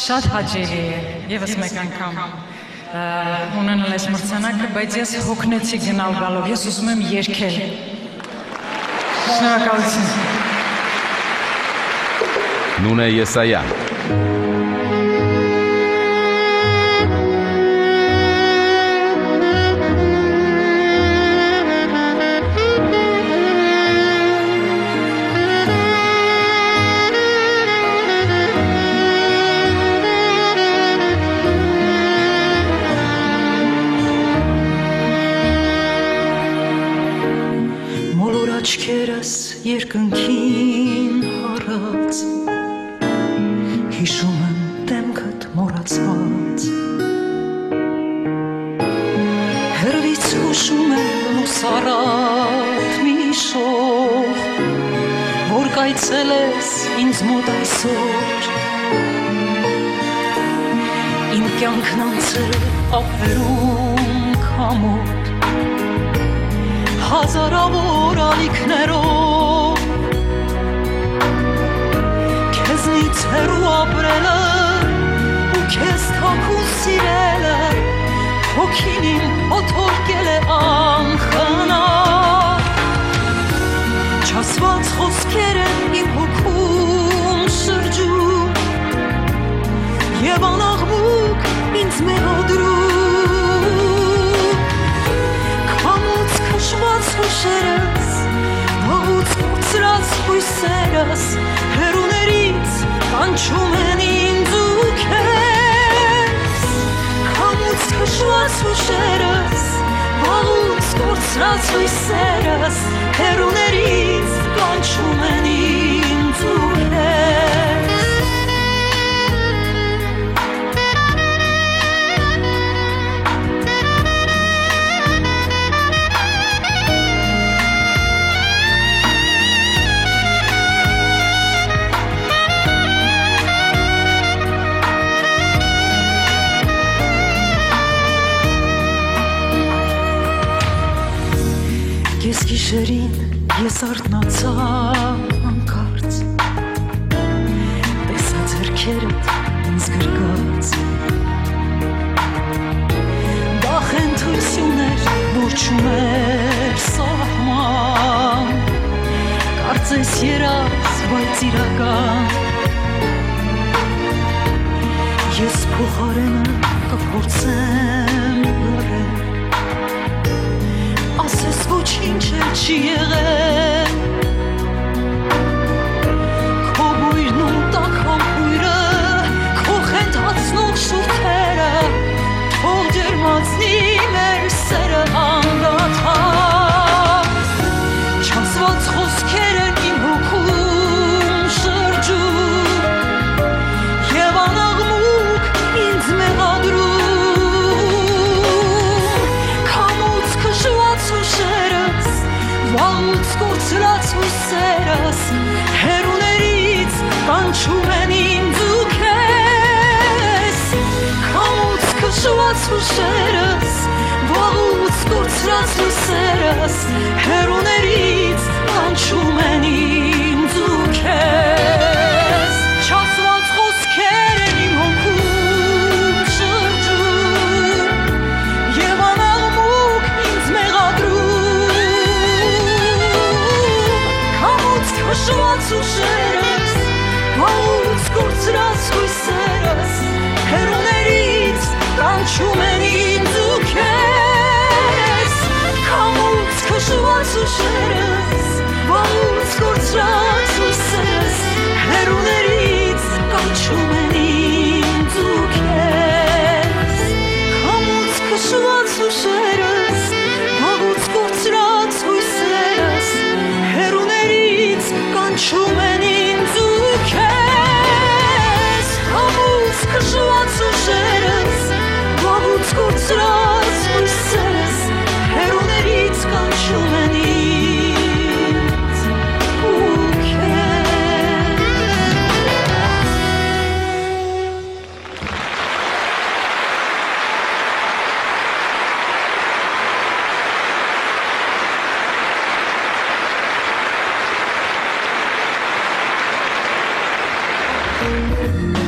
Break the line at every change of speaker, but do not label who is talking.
շատ հաճելի է, եւս մեկ անգամ ունենալ այս մրցանակը, բայց ես հոգնեցի գնալ գալով, ես ուզում եմ երգել։ Շնորհակալություն։
Նունե Եսայան։
Աչքերս երկնքին հարած, հիշում եմ դեմքդ մոռացված, հեռվից հուշում եմ լուսառատ մի շող, որ կայցել ես ինձ մոտ այսօր, իմ կյանքն անցել ափերում քամոտ, հազարավոր ալիքներով քեզնից հեռու ապրելը ու քեզ թաքուն սիրելը հոգին իմ փոթորկել է անխնա չասված խոսքեր են իմ հոգում շրջում և անաղմուկ ինձ մեղադրում Շված հուշերս, վաղուց կործրած հույսերս, հեռուներից կանչում են ինձ ու քեզ Քամուց քշված հուշերս, վաղուց կործրած հույսերս, հեռուներից կանչում են ինձ ու քեզ Ես գիշերին ես արթնացա հանկարծ տեսա ձեռքերդ ինձ գրկած Դախենթություն էր, որ չուներ սահման Կարծես երազ, բայց իրական Ես փոխարենը կփորձեմ լռել Ասես ոչինչ էլ չի եղել Քո բույրն ու տաք համբույրը Քո խենթացնող շուրթերը Թող ջերմացնի մեր սերը անդադար Չասված խոսքեր են իմ հոգում շրջում Եվ անաղմուկ ինձ մեղադրում Վաղուց կործրած հույսերս, հեռուներից կանչում են ինձ ու քեզ Քամուց քշված հուշերս, վաղուց կործրած հույսերս, հեռուներից կանչում են ինձ ու քեզ Չասված խոսքեր են իմ հոգում շրջում Եվ անաղմուկ ինձ մեղադրում Քշված ուշերս, վաղուց կործրած հույսերս, հեռուներից կանչում են ինձ ու քեզ Քամուց քշված ուշերս, վաղուց կործրած հույսերս, հեռուներից կանչում են ինձ ու քեզ Քամուց քշված ուշերս, վաղուց կործրած հույսերս, հեռուներից կանչում են ինձ ու քեզ Համուց քշված ուշերս, վաղուց կործրած հույսերս, հեռուներից կանչում են ինձ ու քեզ
Thank you.